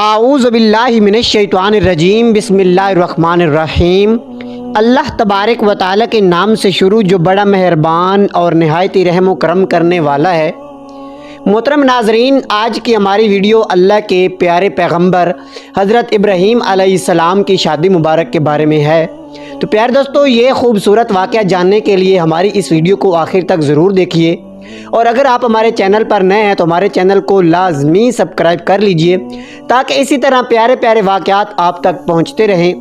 اعوذ باللہ من الشیطان الرجیم بسم اللہ الرحمن الرحیم۔ اللہ تبارک و تعالیٰ کے نام سے شروع جو بڑا مہربان اور نہایت رحم و کرم کرنے والا ہے۔ محترم ناظرین، آج کی ہماری ویڈیو اللہ کے پیارے پیغمبر حضرت ابراہیم علیہ السلام کی شادی مبارک کے بارے میں ہے۔ تو پیارے دوستو، یہ خوبصورت واقعہ جاننے کے لیے ہماری اس ویڈیو کو آخر تک ضرور دیکھیے، اور اگر آپ ہمارے چینل پر نئے ہیں تو ہمارے چینل کو لازمی سبسکرائب کر لیجئے تاکہ اسی طرح پیارے پیارے واقعات آپ تک پہنچتے رہیں۔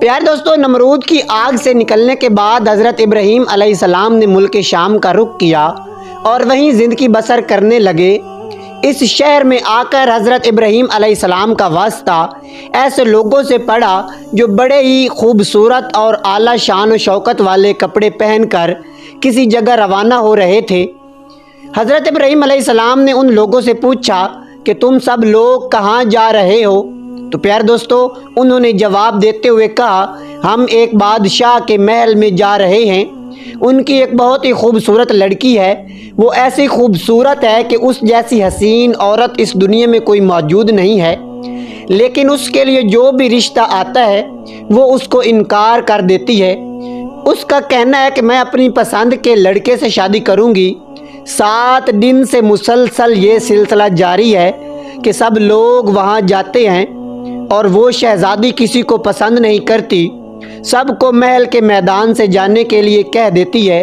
پیارے دوستو، نمرود کی آگ سے نکلنے کے بعد حضرت ابراہیم علیہ السلام نے ملک شام کا رخ کیا اور وہیں زندگی بسر کرنے لگے۔ اس شہر میں آ کر حضرت ابراہیم علیہ السلام کا واسطہ ایسے لوگوں سے پڑا جو بڑے ہی خوبصورت اور اعلیٰ شان و شوکت والے کپڑے پہن کر کسی جگہ روانہ ہو رہے تھے۔ حضرت ابراہیم علیہ السلام نے ان لوگوں سے پوچھا کہ تم سب لوگ کہاں جا رہے ہو؟ تو پیارے دوستو، انہوں نے جواب دیتے ہوئے کہا، ہم ایک بادشاہ کے محل میں جا رہے ہیں۔ ان کی ایک بہت ہی خوبصورت لڑکی ہے، وہ ایسی خوبصورت ہے کہ اس جیسی حسین عورت اس دنیا میں کوئی موجود نہیں ہے، لیکن اس کے لیے جو بھی رشتہ آتا ہے وہ اس کو انکار کر دیتی ہے۔ اس کا کہنا ہے کہ میں اپنی پسند کے لڑکے سے شادی کروں گی۔ 7 دن سے مسلسل یہ سلسلہ جاری ہے کہ سب لوگ وہاں جاتے ہیں اور وہ شہزادی کسی کو پسند نہیں کرتی، سب کو محل کے میدان سے جانے کے لیے کہہ دیتی ہے۔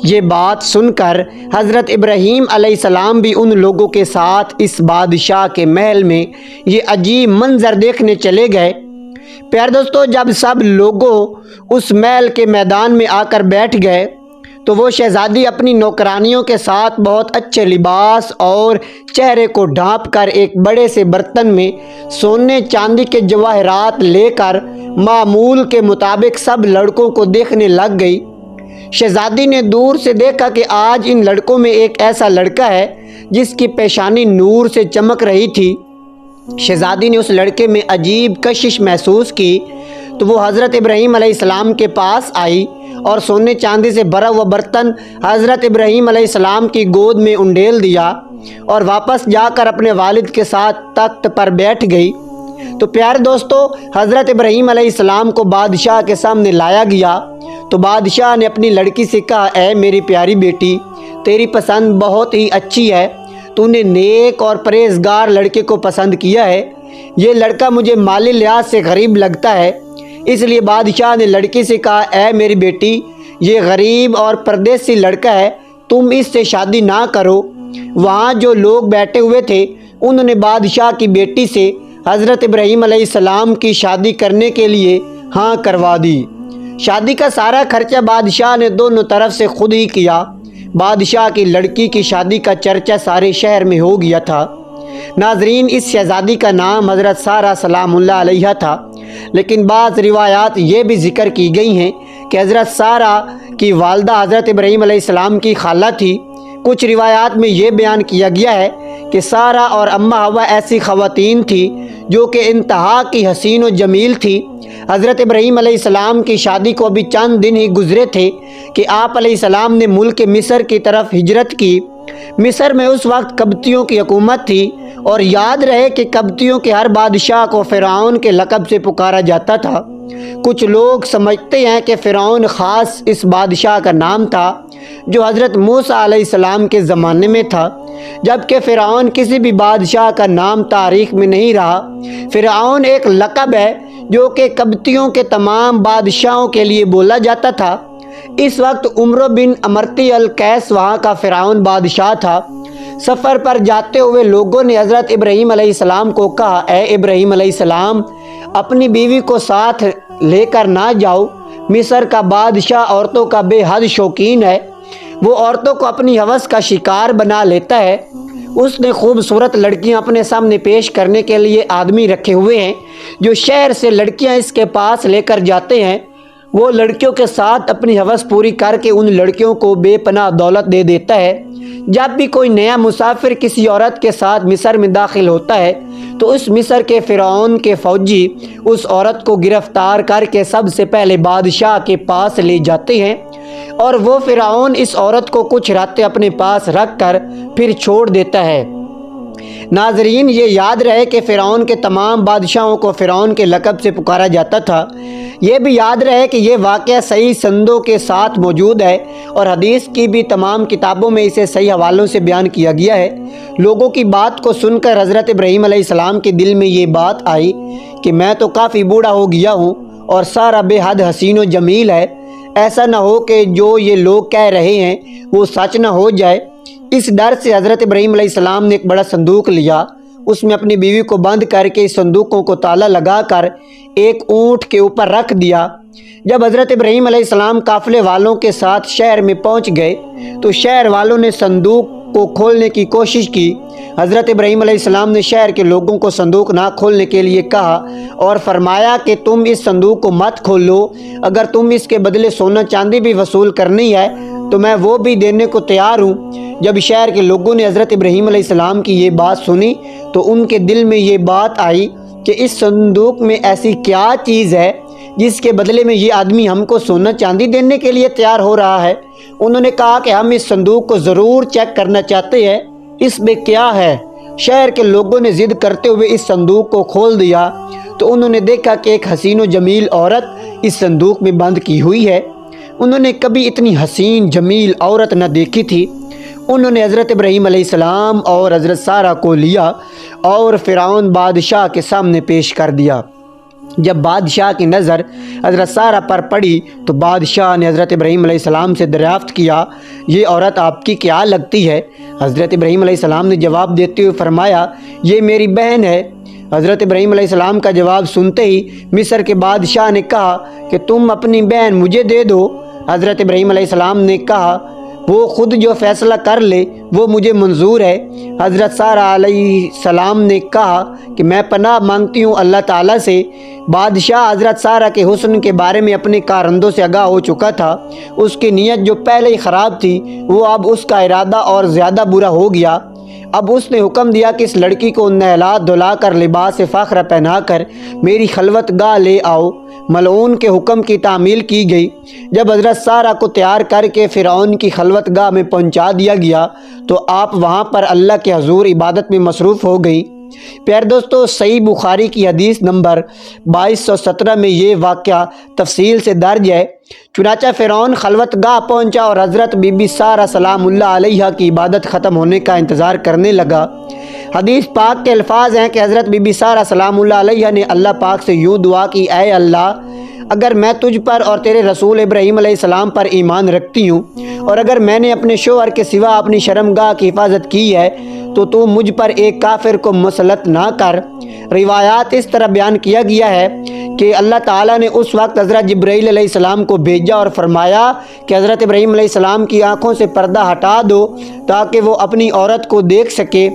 یہ بات سن کر حضرت ابراہیم علیہ السلام بھی ان لوگوں کے ساتھ اس بادشاہ کے محل میں یہ عجیب منظر دیکھنے چلے گئے۔ پیارے دوستو، جب سب لوگوں اس محل کے میدان میں آ کر بیٹھ گئے تو وہ شہزادی اپنی نوکرانیوں کے ساتھ بہت اچھے لباس اور چہرے کو ڈھانپ کر ایک بڑے سے برتن میں سونے چاندی کے جواہرات لے کر معمول کے مطابق سب لڑکوں کو دیکھنے لگ گئی۔ شہزادی نے دور سے دیکھا کہ آج ان لڑکوں میں ایک ایسا لڑکا ہے جس کی پیشانی نور سے چمک رہی تھی۔ شہزادی نے اس لڑکے میں عجیب کشش محسوس کی تو وہ حضرت ابراہیم علیہ السلام کے پاس آئی اور سونے چاندی سے بھرا ہوا برتن حضرت ابراہیم علیہ السلام کی گود میں انڈیل دیا اور واپس جا کر اپنے والد کے ساتھ تخت پر بیٹھ گئی۔ تو پیارے دوستو، حضرت ابراہیم علیہ السلام کو بادشاہ کے سامنے لایا گیا تو بادشاہ نے اپنی لڑکی سے کہا، اے میری پیاری بیٹی، تیری پسند بہت ہی اچھی ہے، تو نے نیک اور پرہیزگار لڑکے کو پسند کیا ہے۔ یہ لڑکا مجھے مالی لحاظ سے غریب لگتا ہے، اس لیے بادشاہ نے لڑکی سے کہا، اے میری بیٹی، یہ غریب اور پردیسی لڑکا ہے، تم اس سے شادی نہ کرو۔ وہاں جو لوگ بیٹھے ہوئے تھے انہوں نے بادشاہ کی بیٹی سے حضرت ابراہیم علیہ السلام کی شادی کرنے کے لیے ہاں کروا دی۔ شادی کا سارا خرچہ بادشاہ نے دونوں طرف سے خود ہی کیا۔ بادشاہ کی لڑکی کی شادی کا چرچا سارے شہر میں ہو گیا تھا۔ ناظرین، اس شہزادی کا نام حضرت سارہ سلام اللہ علیہا تھا، لیکن بعض روایات یہ بھی ذکر کی گئی ہیں کہ حضرت سارہ کی والدہ حضرت ابراہیم علیہ السلام کی خالہ تھی۔ کچھ روایات میں یہ بیان کیا گیا ہے کہ سارہ اور اماں حوا ایسی خواتین تھیں جو کہ انتہا کی حسین و جمیل تھی۔ حضرت ابراہیم علیہ السلام کی شادی کو ابھی چند دن ہی گزرے تھے کہ آپ علیہ السلام نے ملک مصر کی طرف ہجرت کی۔ مصر میں اس وقت قبطیوں کی حکومت تھی، اور یاد رہے کہ قبطیوں کے ہر بادشاہ کو فرعون کے لقب سے پکارا جاتا تھا۔ کچھ لوگ سمجھتے ہیں کہ فرعون خاص اس بادشاہ کا نام تھا جو حضرت موسیٰ علیہ السلام کے زمانے میں تھا، جبکہ فرعون کسی بھی بادشاہ کا نام تاریخ میں نہیں رہا۔ فرعون ایک لقب ہے جو کہ قبطیوں کے تمام بادشاہوں کے لیے بولا جاتا تھا۔ اس وقت عمرو بن امرتی القیس وہاں کا فرعون بادشاہ تھا۔ سفر پر جاتے ہوئے لوگوں نے حضرت ابراہیم علیہ السلام کو کہا، اے ابراہیم علیہ السلام، اپنی بیوی کو ساتھ لے کر نہ جاؤ، مصر کا بادشاہ عورتوں کا بے حد شوقین ہے، وہ عورتوں کو اپنی ہوس کا شکار بنا لیتا ہے۔ اس نے خوبصورت لڑکیاں اپنے سامنے پیش کرنے کے لیے آدمی رکھے ہوئے ہیں جو شہر سے لڑکیاں اس کے پاس لے کر جاتے ہیں۔ وہ لڑکیوں کے ساتھ اپنی ہوس پوری کر کے ان لڑکیوں کو بے پناہ دولت دے دیتا ہے۔ جب بھی کوئی نیا مسافر کسی عورت کے ساتھ مصر میں داخل ہوتا ہے تو اس مصر کے فرعون کے فوجی اس عورت کو گرفتار کر کے سب سے پہلے بادشاہ کے پاس لے جاتے ہیں، اور وہ فرعون اس عورت کو کچھ راتیں اپنے پاس رکھ کر پھر چھوڑ دیتا ہے۔ ناظرین، یہ یاد رہے کہ فرعون کے تمام بادشاہوں کو فرعون کے لقب سے پکارا جاتا تھا۔ یہ بھی یاد رہے کہ یہ واقعہ صحیح سندوں کے ساتھ موجود ہے اور حدیث کی بھی تمام کتابوں میں اسے صحیح حوالوں سے بیان کیا گیا ہے۔ لوگوں کی بات کو سن کر حضرت ابراہیم علیہ السلام کے دل میں یہ بات آئی کہ میں تو کافی بوڑھا ہو گیا ہوں اور سارا بے حد حسین و جمیل ہے، ایسا نہ ہو کہ جو یہ لوگ کہہ رہے ہیں وہ سچ نہ ہو جائے۔ اس ڈر سے حضرت ابراہیم علیہ السلام نے ایک بڑا صندوق لیا، اس میں اپنی بیوی کو بند کر کے اس صندوقوں کو تالا لگا کر ایک اونٹ کے اوپر رکھ دیا۔ جب حضرت ابراہیم علیہ السلام قافلے والوں کے ساتھ شہر میں پہنچ گئے تو شہر والوں نے صندوق کو کھولنے کی کوشش کی۔ حضرت ابراہیم علیہ السلام نے شہر کے لوگوں کو صندوق نہ کھولنے کے لیے کہا اور فرمایا کہ تم اس صندوق کو مت کھولو، اگر تم اس کے بدلے سونا چاندی بھی وصول کرنی ہے تو میں وہ بھی دینے کو تیار ہوں۔ جب شہر کے لوگوں نے حضرت ابراہیم علیہ السلام کی یہ بات سنی تو ان کے دل میں یہ بات آئی کہ اس صندوق میں ایسی کیا چیز ہے جس کے بدلے میں یہ آدمی ہم کو سونا چاندی دینے کے لیے تیار ہو رہا ہے۔ انہوں نے کہا کہ ہم اس صندوق کو ضرور چیک کرنا چاہتے ہیں، اس میں کیا ہے۔ شہر کے لوگوں نے ضد کرتے ہوئے اس صندوق کو کھول دیا تو انہوں نے دیکھا کہ ایک حسین و جمیل عورت اس صندوق میں بند کی ہوئی ہے۔ انہوں نے کبھی اتنی حسین جمیل عورت نہ دیکھی تھی۔ انہوں نے حضرت ابراہیم علیہ السلام اور حضرت سارہ کو لیا اور فرعون بادشاہ کے سامنے پیش کر دیا۔ جب بادشاہ کی نظر حضرت سارہ پر پڑی تو بادشاہ نے حضرت ابراہیم علیہ السلام سے دریافت کیا، یہ عورت آپ کی کیا لگتی ہے؟ حضرت ابراہیم علیہ السلام نے جواب دیتے ہوئے فرمایا، یہ میری بہن ہے۔ حضرت ابراہیم علیہ السلام کا جواب سنتے ہی مصر کے بادشاہ نے کہا کہ تم اپنی بہن مجھے دے دو۔ حضرت ابراہیم علیہ السلام نے کہا وہ خود جو فیصلہ کر لے وہ مجھے منظور ہے۔ حضرت سارہ علیہ السلام نے کہا کہ میں پناہ مانگتی ہوں اللہ تعالیٰ سے۔ بادشاہ حضرت سارہ کے حسن کے بارے میں اپنے کارندوں سے آگاہ ہو چکا تھا۔ اس کی نیت جو پہلے ہی خراب تھی وہ اب اس کا ارادہ اور زیادہ برا ہو گیا۔ اب اس نے حکم دیا کہ اس لڑکی کو نہلا دھلا کر لباس فخر پہنا کر میری خلوت گاہ لے آؤ۔ ملعون کے حکم کی تعمیل کی گئی۔ جب حضرت سارہ کو تیار کر کے فرعون کی خلوت گاہ میں پہنچا دیا گیا تو آپ وہاں پر اللہ کے حضور عبادت میں مصروف ہو گئی۔ پیارے دوستو، صحیح بخاری کی حدیث نمبر 2217 میں یہ واقعہ تفصیل سے درج ہے۔ چنانچہ فرعون خلوت گاہ پہنچا اور حضرت بی بی سارہ سلام اللہ علیہا کی عبادت ختم ہونے کا انتظار کرنے لگا۔ حدیث پاک کے الفاظ ہیں کہ حضرت بی بی سارہ سلام اللہ علیہا نے اللہ پاک سے یوں دعا کی، اے اللہ، اگر میں تجھ پر اور تیرے رسول ابراہیم علیہ السلام پر ایمان رکھتی ہوں اور اگر میں نے اپنے شوہر کے سوا اپنی شرمگاہ کی حفاظت کی ہے تو مجھ پر ایک کافر کو مسلط نہ کر۔ روایات اس طرح بیان کیا گیا ہے کہ اللہ تعالیٰ نے اس وقت حضرت جبرائیل علیہ السلام کو بھیجا اور فرمایا کہ حضرت ابراہیم علیہ السلام کی آنکھوں سے پردہ ہٹا دو تاکہ وہ اپنی عورت کو دیکھ سکے۔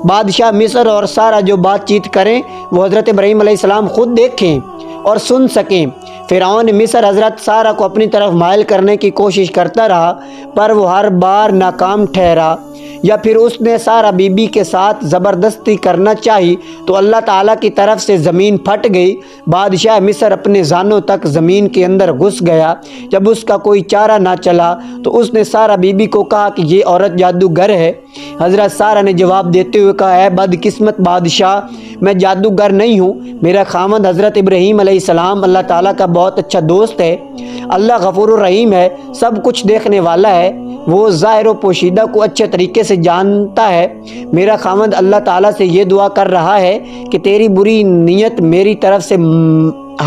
بادشاہ مصر اور سارہ جو بات چیت کریں وہ حضرت ابراہیم علیہ السلام خود دیکھیں اور سن سکیں۔ فرعون مصر حضرت سارہ کو اپنی طرف مائل کرنے کی کوشش کرتا رہا پر وہ ہر بار ناکام ٹھہرا، یا پھر اس نے سارہ بی بی کے ساتھ زبردستی کرنا چاہی تو اللہ تعالیٰ کی طرف سے زمین پھٹ گئی۔ بادشاہ مصر اپنے زانوں تک زمین کے اندر گھس گیا۔ جب اس کا کوئی چارہ نہ چلا تو اس نے سارہ بی بی کو کہا کہ یہ عورت جادوگر ہے۔ حضرت سارہ نے جواب دیتے ہوئے کہا، اے بدقسمت بادشاہ، میں جادوگر نہیں ہوں، میرا خاوند حضرت ابراہیم علیہ السلام اللہ تعالیٰ کا بہت اچھا دوست ہے۔ اللہ غفور الرحیم ہے، سب کچھ دیکھنے والا ہے، وہ ظاہر و پوشیدہ کو اچھے طریقے سے جانتا ہے۔ میرا خاوند اللہ تعالیٰ سے یہ دعا کر رہا ہے کہ تیری بری نیت میری طرف سے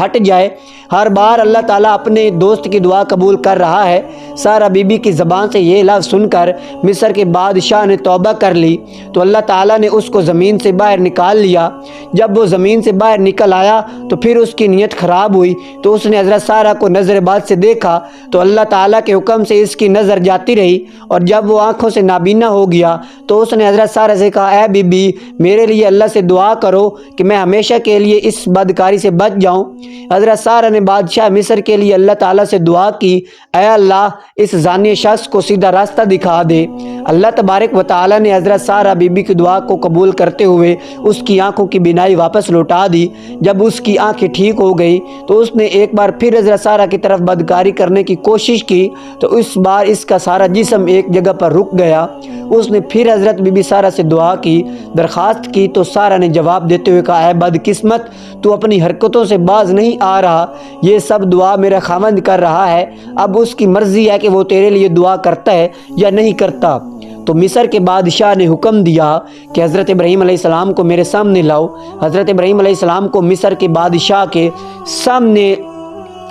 ہٹ جائے۔ ہر بار اللہ تعالیٰ اپنے دوست کی دعا قبول کر رہا ہے۔ سارہ بی بی کی زبان سے یہ لفظ سن کر مصر کے بادشاہ نے توبہ کر لی تو اللہ تعالیٰ نے اس کو زمین سے باہر نکال لیا۔ جب وہ زمین سے باہر نکل آیا تو پھر اس کی نیت خراب ہوئی تو اس نے حضرت سارہ کو نظر بد سے دیکھا تو اللہ تعالیٰ کے حکم سے اس کی نظر جاتی رہی، اور جب وہ آنکھوں سے نابینا ہو گیا تو اس نے حضرت سارہ سے کہا، اے بی بی، میرے لیے اللہ سے دعا کرو کہ میں ہمیشہ کے لیے اس بدکاری سے بچ جاؤں۔ حضرت سارہ نے بادشاہ مصر کے لیے اللہ تعالیٰ سے دعا کی، اے اللہ اس زانی شخص کو سیدھا راستہ دکھا دے۔ اللہ تبارک و تعالیٰ نے حضرت سارہ بی بی کی دعا کو قبول کرتے ہوئے اس کی آنکھوں کی بینائی واپس لوٹا دی۔ جب اس کی آنکھیں ٹھیک ہو گئی تو اس نے ایک بار پھر حضرت سارہ کی طرف بدکاری کرنے کی کوشش کی تو اس بار اس کا سارا جسم ایک جگہ پر رک گیا۔ اس نے پھر حضرت بی بی سارہ سے دعا کی، درخواست کی تو سارہ نے جواب دیتے ہوئے کہا، اے بدقسمت، تو اپنی حرکتوں سے باز نہیں آ رہا، یہ سب دعا میرا خاوند کر رہا ہے، اب اس کی مرضی ہے کہ وہ تیرے لیے دعا کرتا ہے یا نہیں کرتا۔ تو مصر کے بادشاہ نے حکم دیا کہ حضرت ابراہیم علیہ السلام کو میرے سامنے لاؤ۔ حضرت ابراہیم علیہ السلام کو مصر کے بادشاہ کے سامنے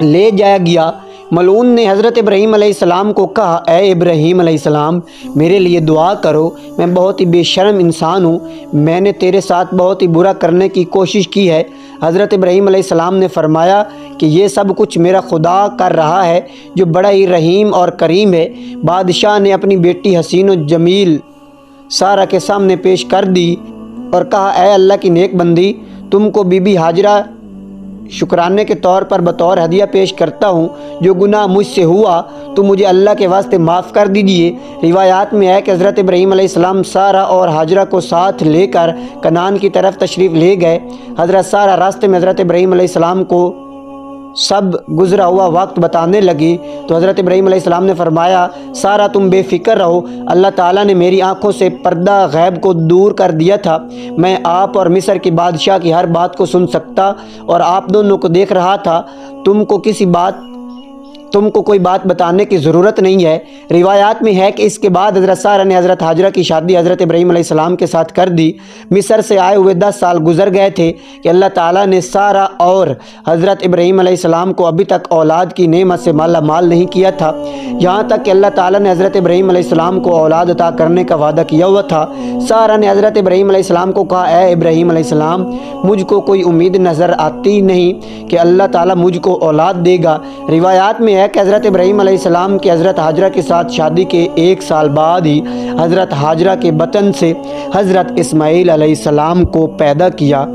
لے جایا گیا۔ ملعون نے حضرت ابراہیم علیہ السلام کو کہا، اے ابراہیم علیہ السلام، میرے لیے دعا کرو، میں بہت ہی بے شرم انسان ہوں، میں نے تیرے ساتھ بہت ہی برا کرنے کی کوشش کی ہے۔ حضرت ابراہیم علیہ السلام نے فرمایا کہ یہ سب کچھ میرا خدا کر رہا ہے جو بڑا ہی رحیم اور کریم ہے۔ بادشاہ نے اپنی بیٹی حسین و جمیل سارہ کے سامنے پیش کر دی اور کہا، اے اللہ کی نیک بندی، تم کو بی بی ہاجرہ شکرانے کے طور پر بطور ہدیہ پیش کرتا ہوں، جو گناہ مجھ سے ہوا تو مجھے اللہ کے واسطے معاف کر دیجیے۔ روایات میں ہے کہ حضرت ابراہیم علیہ السلام سارہ اور ہاجرہ کو ساتھ لے کر کنعان کی طرف تشریف لے گئے۔ حضرت سارہ راستے میں حضرت ابراہیم علیہ السلام کو سب گزرا ہوا وقت بتانے لگی تو حضرت ابراہیم علیہ السلام نے فرمایا، سارہ تم بے فکر رہو، اللہ تعالیٰ نے میری آنکھوں سے پردہ غیب کو دور کر دیا تھا، میں آپ اور مصر کے بادشاہ کی ہر بات کو سن سکتا اور آپ دونوں کو دیکھ رہا تھا، تم کو کوئی بات بتانے کی ضرورت نہیں ہے۔ روایات میں ہے کہ اس کے بعد حضرت سارہ نے حضرت ہاجرہ کی شادی حضرت ابراہیم علیہ السلام کے ساتھ کر دی۔ مصر سے آئے ہوئے 10 سال گزر گئے تھے کہ اللہ تعالیٰ نے سارہ اور حضرت ابراہیم علیہ السلام کو ابھی تک اولاد کی نعمت سے مالا مال نہیں کیا تھا، یہاں تک کہ اللہ تعالیٰ نے حضرت ابراہیم علیہ السلام کو اولاد عطا کرنے کا وعدہ کیا ہوا تھا۔ سارہ نے حضرت ابراہیم علیہ السلام کو کہا، اے ابراہیم علیہ السلام، مجھ کو کوئی امید نظر آتی نہیں کہ اللہ تعالیٰ مجھ کو اولاد دے گا۔ روایات میں ہے کہ حضرت ابراہیم علیہ السلام کی حضرت ہاجرہ کے ساتھ شادی کے 1 سال بعد ہی حضرت ہاجرہ کے بطن سے حضرت اسماعیل علیہ السلام کو پیدا کیا۔